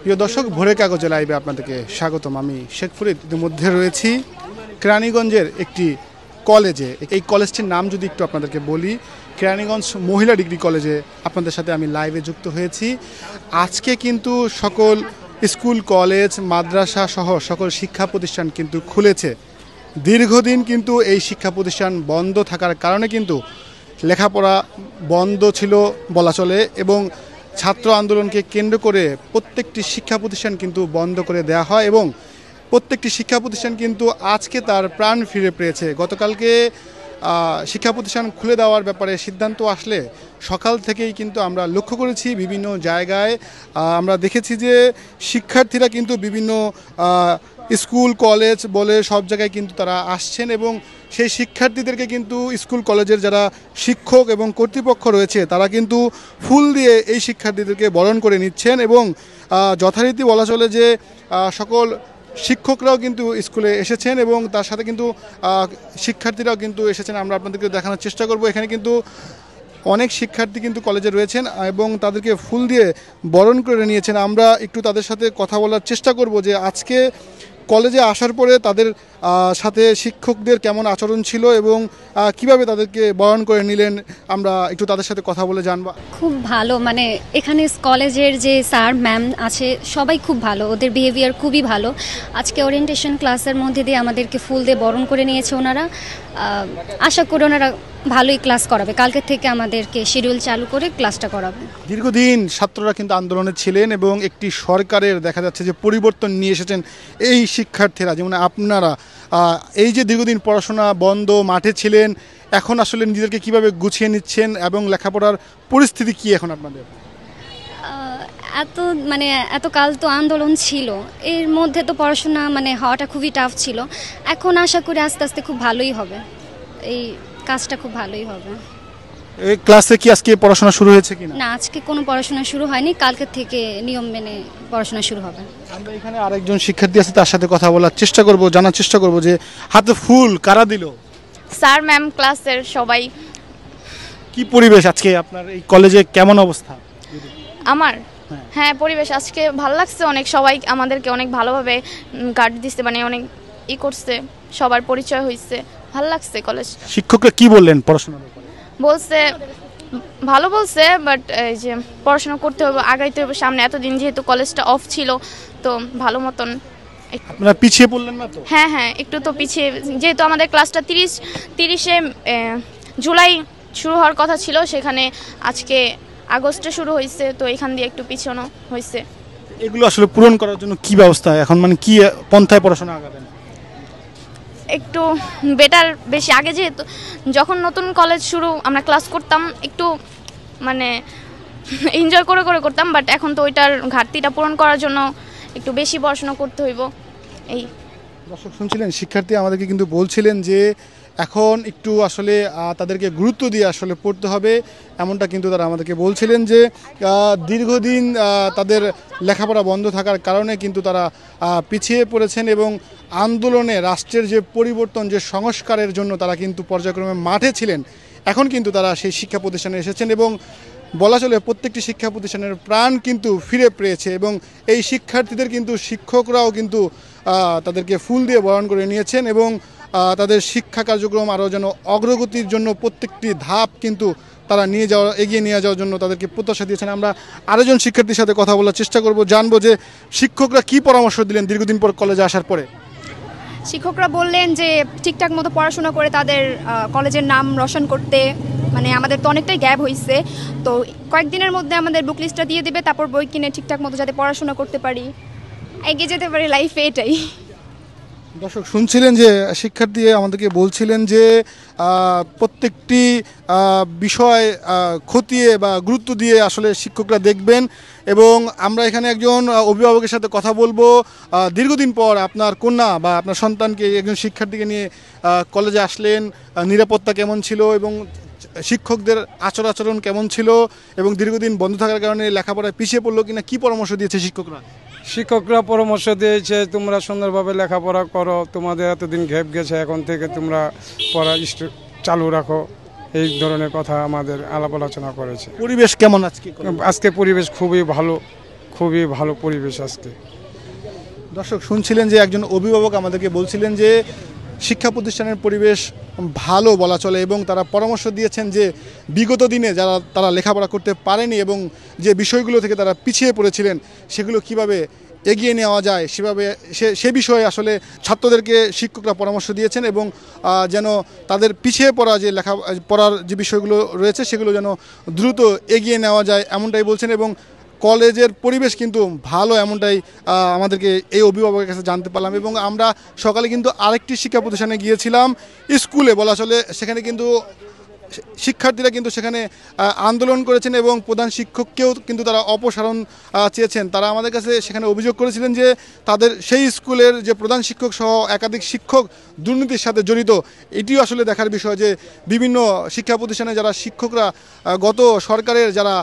প্রিয় দর্শক, ভোরের কাগজে লাইভে আপনাদেরকে স্বাগতম। আমি শেখ ফরিদ। ইতিমধ্যে রয়েছি কেরানীগঞ্জের একটি কলেজে। এই কলেজটির নাম যদি একটু আপনাদেরকে বলি, কেরানীগঞ্জ মহিলা ডিগ্রি কলেজে আপনাদের সাথে আমি লাইভে যুক্ত হয়েছি। আজকে কিন্তু সকল স্কুল, কলেজ, মাদ্রাসা সহ সকল শিক্ষা প্রতিষ্ঠান কিন্তু খুলেছে। দীর্ঘদিন কিন্তু এই শিক্ষা প্রতিষ্ঠান বন্ধ থাকার কারণে কিন্তু লেখাপড়া বন্ধ ছিল বলা চলে, এবং ছাত্র আন্দোলনকে কেন্দ্র করে প্রত্যেকটি শিক্ষা প্রতিষ্ঠান কিন্তু বন্ধ করে দেওয়া হয় এবং প্রত্যেকটি শিক্ষা প্রতিষ্ঠান কিন্তু আজকে তার প্রাণ ফিরে পেয়েছে। গতকালকে শিক্ষা প্রতিষ্ঠান খুলে দেওয়ার ব্যাপারে সিদ্ধান্ত আসলে সকাল থেকেই কিন্তু আমরা লক্ষ্য করেছি বিভিন্ন জায়গায় আমরা দেখেছি যে শিক্ষার্থীরা কিন্তু বিভিন্ন স্কুল, কলেজ বলে সব জায়গায় কিন্তু তারা আসছেন এবং সেই শিক্ষার্থীদেরকে কিন্তু স্কুল, কলেজের যারা শিক্ষক এবং কর্তৃপক্ষ রয়েছে তারা কিন্তু ফুল দিয়ে এই শিক্ষার্থীদেরকে বরণ করে নিচ্ছেন এবং যথারীতি বলা চলে যে সকল শিক্ষকরাও কিন্তু স্কুলে এসেছেন এবং তার সাথে কিন্তু শিক্ষার্থীরাও কিন্তু এসেছেন। আমরা আপনাদেরকে দেখানোর চেষ্টা করব। এখানে কিন্তু অনেক শিক্ষার্থী কিন্তু কলেজে রয়েছেন এবং তাদেরকে ফুল দিয়ে বরণ করে নিয়েছেন। আমরা একটু তাদের সাথে কথা বলার চেষ্টা করব যে আজকে কলেজে আসার পরে তাদের সাথে শিক্ষকদের কেমন আচরণ ছিল এবং কিভাবে তাদেরকে বরণ করে নিলেন। আমরা একটু তাদের সাথে কথা বলে জানব। খুব ভালো, মানে এখানে কলেজের যে স্যার ম্যাম আছে সবাই খুব ভালো, ওদের বিহেভিয়ার খুবই ভালো। আজকে ওরিয়েন্টেশন ক্লাসের মধ্যে দিয়ে আমাদেরকে ফুল দিয়ে বরণ করে নিয়েছে ওনারা। আশা করি ওনারা ভালোই ক্লাস করাবে। কালকে থেকে আমাদেরকে শিডিউল চালু করে ক্লাসটা করাবে। দীর্ঘদিন ছাত্ররা কিন্তু আন্দোলনে ছিলেন এবং একটি সরকারের দেখা যাচ্ছে যে পরিবর্তন নিয়ে এসেছেন এই শিক্ষার্থীরা, যেমন আপনারা এই যে দীর্ঘদিন পড়াশোনা বন্ধ, মাঠে ছিলেন, এখন আসলে নিজেদেরকে কিভাবে গুছিয়ে নিচ্ছেন এবং লেখাপড়ার পরিস্থিতি কি এখন আপনাদের? এত কাল তো আন্দোলন ছিল, এর মধ্যে তো পড়াশোনা হওয়াটা খুবই টাফ ছিল। এখন আশা করি আস্তে আস্তে খুব ভালোই হবে, এই কাজটা খুব ভালোই হবে। এই ক্লাসে কি আজকে পড়াশোনা শুরু হয়েছে কিনা? না, আজকে কোনো পড়াশোনা শুরু হয়নি, কালকে থেকে নিয়ম মেনে পড়াশোনা শুরু হবে। আমরা এখানে আরেকজন শিক্ষার্থী আছে, তার সাথে কথা বলার চেষ্টা করব, জানার চেষ্টা করব যে হাতে ফুল কারা দিল? স্যার, ম্যাম, ক্লাসের সবাই। কি পরিবেশ আজকে আপনার এই কলেজে, কেমন অবস্থা? আমার হ্যাঁ, পরিবেশ আজকে ভালো লাগছে অনেক। সবাই আমাদেরকে অনেক ভালোভাবে গার্ড দিচ্ছে, অনেক করছে, সবার পরিচয় হয়েছে, ভালো লাগছে কলেজ। শিক্ষকরা কি বললেন পড়াশোনার ব্যাপারে? বলছে ভালো বলছে, বাট এই যে পড়াশোনা করতে হবে, আগাইতে হবে সামনে। এতদিন যেহেতু কলেজটা অফ ছিল, তো ভালো মতন। আপনারা পিছিয়ে পড়লেন না তো? হ্যাঁ, একটু তো পিছিয়ে, যেহেতু আমাদের ক্লাসটা 30শে জুলাই শুরু হওয়ার কথা ছিল, সেখানে আজকে আগস্টে শুরু হয়েছে, তো এখান দিয়ে একটু পিছানো হয়েছে। এগুলো আসলে পূরণ করার জন্য কি ব্যবস্থা এখন, কি পন্থায় পড়াশোনা আগাবেন? একটু বেটার, বেশি আগে যেহেতু যখন নতুন কলেজ শুরু আমরা ক্লাস করতাম, একটু এনজয় করে করতাম, বাট এখন তো ওইটার ঘাটতিটা পূরণ করার জন্য একটু বেশি পড়াশোনা করতে হইব। এই দর্শক শুনছিলেন, শিক্ষার্থী আমাদেরকে কিন্তু বলছিলেন যে এখন একটু আসলে তাদেরকে গুরুত্ব দিয়ে আসলে পড়তে হবে, এমনটা কিন্তু তারা আমাদেরকে বলছিলেন যে দীর্ঘদিন তাদের লেখাপড়া বন্ধ থাকার কারণে কিন্তু তারা পিছিয়ে পড়েছেন এবং আন্দোলনে রাষ্ট্রের যে পরিবর্তন, যে সংস্কারের জন্য তারা কিন্তু পর্যায়ক্রমে মাঠে ছিলেন। এখন কিন্তু তারা সেই শিক্ষা প্রতিষ্ঠানে এসেছেন এবং বলা চলে প্রত্যেকটি শিক্ষা প্রতিষ্ঠানের প্রাণ কিন্তু ফিরে পেয়েছে এবং এই শিক্ষার্থীদের কিন্তু শিক্ষকরাও কিন্তু তাদেরকে ফুল দিয়ে বরণ করে নিয়েছেন এবং তাদের শিক্ষা কার্যক্রম আরও যেন অগ্রগতির জন্য প্রত্যেকটি ধাপ কিন্তু তারা এগিয়ে নিয়ে যাওয়ার জন্য তাদেরকে প্রত্যাশা দিয়েছেন। আমরা আরেকজন শিক্ষার্থীর সাথে কথা বলার চেষ্টা করব, জানবো যে শিক্ষকরা কি পরামর্শ দিলেন দীর্ঘদিন পর কলেজে আসার পরে। শিক্ষকরা বললেন যে ঠিকঠাক মতো পড়াশোনা করে তাদের কলেজের নাম রোশন করতে, আমাদের তো অনেকটাই গ্যাপ হয়েছে, তো কয়েকদিনের মধ্যে আমাদের বুক লিস্টটা দিয়ে দেবে, তারপর বই কিনে ঠিকঠাক মতো যাতে পড়াশোনা করতে পারি, এগিয়ে যেতে পারি লাইফে, এটাই। দর্শক শুনছিলেন যে শিক্ষার্থী আমাদেরকে বলছিলেন যে প্রত্যেকটি বিষয় খতিয়ে বা গুরুত্ব দিয়ে আসলে শিক্ষকরা দেখবেন এবং আমরা এখানে একজন অভিভাবকের সাথে কথা বলবো। দীর্ঘদিন পর আপনার কন্যা বা আপনার সন্তানকে, একজন শিক্ষার্থীকে নিয়ে কলেজে আসলেন, নিরাপত্তা কেমন ছিল এবং শিক্ষকদের আচরণ কেমন ছিল এবং দীর্ঘদিন বন্ধ থাকার কারণে লেখাপড়ায় পিছিয়ে পড়লো কিনা, কি পরামর্শ দিয়েছে শিক্ষকরা? শিক্ষকরা পরামর্শ দিয়েছে তোমরা সুন্দরভাবে লেখাপড়া করো, তোমাদের এতদিন গ্যাপ গেছে, এখন থেকে তোমরা পড়া চালু রাখো, এই ধরনের কথা আমাদের আলাপ আলোচনা করেছে। পরিবেশ কেমন আজকে? আজকে পরিবেশ খুবই ভালো, খুবই ভালো পরিবেশ আজকে। দর্শক শুনছিলেন যে একজন অভিভাবক আমাদেরকে বলছিলেন যে শিক্ষা প্রতিষ্ঠানের পরিবেশ ভালো বলা চলে এবং তারা পরামর্শ দিয়েছেন যে বিগত দিনে তারা লেখাপড়া করতে পারেনি এবং যে বিষয়গুলো থেকে তারা পিছিয়ে পড়েছিলেন সেগুলো কিভাবে এগিয়ে নেওয়া যায় সেভাবে সে বিষয়ে আসলে ছাত্রদেরকে শিক্ষকরা পরামর্শ দিয়েছেন এবং যেন তাদের পিছিয়ে পড়া যে পড়ার যে বিষয়গুলো রয়েছে সেগুলো যেন দ্রুত এগিয়ে নেওয়া যায় এমনটাই বলছেন এবং কলেজের পরিবেশ কিন্তু ভালো এমনটাই আমাদেরকে এই অভিভাবকের কাছে জানতে পারলাম। এবং আমরা সকালে কিন্তু আরেকটি শিক্ষা প্রতিষ্ঠানে গিয়েছিলাম স্কুলে বলা চলে, সেখানে কিন্তু শিক্ষার্থীরা কিন্তু সেখানে আন্দোলন করেছেন এবং প্রধান শিক্ষককেও কিন্তু তারা অপসারণ চেয়েছেন। তারা আমাদের কাছে সেখানে অভিযোগ করেছিলেন যে তাদের সেই স্কুলের যে প্রধান শিক্ষক সহ একাধিক শিক্ষক দুর্নীতির সাথে জড়িত। এটিও আসলে দেখার বিষয় যে বিভিন্ন শিক্ষা প্রতিষ্ঠানে যারা শিক্ষকরা গত সরকারের যারা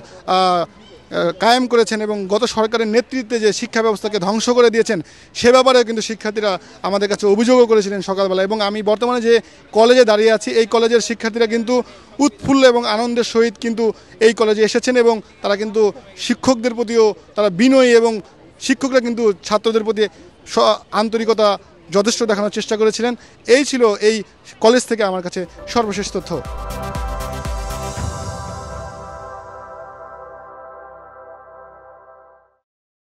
কায়েম করেছেন এবং গত সরকারের নেতৃত্বে যে শিক্ষা ব্যবস্থাকে ধ্বংস করে দিয়েছেন সে ব্যাপারেও কিন্তু শিক্ষার্থীরা আমাদের কাছে অভিযোগও করেছিলেন সকালবেলা। এবং আমি বর্তমানে যে কলেজে দাঁড়িয়ে আছি এই কলেজের শিক্ষার্থীরা কিন্তু উৎফুল্ল এবং আনন্দের সহিত কিন্তু এই কলেজে এসেছেন এবং তারা কিন্তু শিক্ষকদের প্রতিও তারা বিনয়ী এবং শিক্ষকরা কিন্তু ছাত্রদের প্রতি আন্তরিকতা যথেষ্ট দেখানোর চেষ্টা করেছিলেন। এই ছিল এই কলেজ থেকে আমার কাছে সর্বশেষ তথ্য।